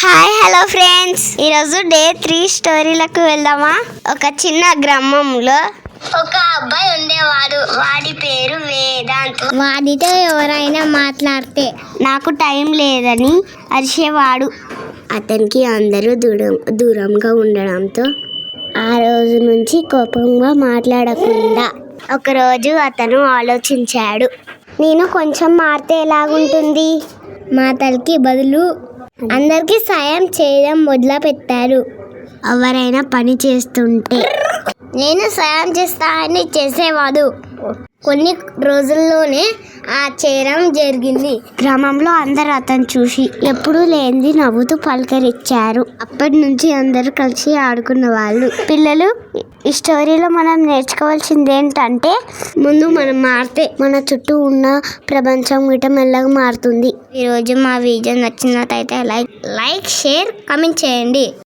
Hi hello friends, ఈరోజు day 3 స్టోరీలకు వెళ్దామా. ఒక చిన్న గ్రామంలో ఒక అబ్బాయి ఉండేవాడు. వాడి పేరు వేదాంత్. వాడితో ఎవరైనా మాట్లాడితే నాకు టైం లేదని అరిచేవాడు. అతనికి అందరూ దూరంగా ఉండడంతో ఆ రోజు నుంచి కోపంగా మాట్లాడకుండా ఒకరోజు అతను ఆలోచించాడు, నేను కొంచెం మారితే ఎలాగుంటుంది. మాటలకి బదులు అందరికీ సాయం చేయడం మొదలుపెట్టారు. ఎవరైనా పని చేస్తుంటే నేను సాయం చేస్తానని చేసేవాడు. కొన్ని రోజుల్లోనే ఆ చేయడం జరిగింది. గ్రామంలో అందరూ అతను చూసి ఎప్పుడూ లేనిది నవ్వుతూ పలకరించారు. అప్పటి నుంచి అందరూ కలిసి ఆడుకున్న వాళ్ళు. పిల్లలు, ఈ స్టోరీలో మనం నేర్చుకోవాల్సింది ఏంటంటే, ముందు మనం మారితే మన చుట్టూ ఉన్న ప్రపంచం గిట్ట మెల్లగా మారుతుంది. ఈరోజు మా వీడియో నచ్చినట్టయితే లైక్, షేర్, కామెంట్ చేయండి.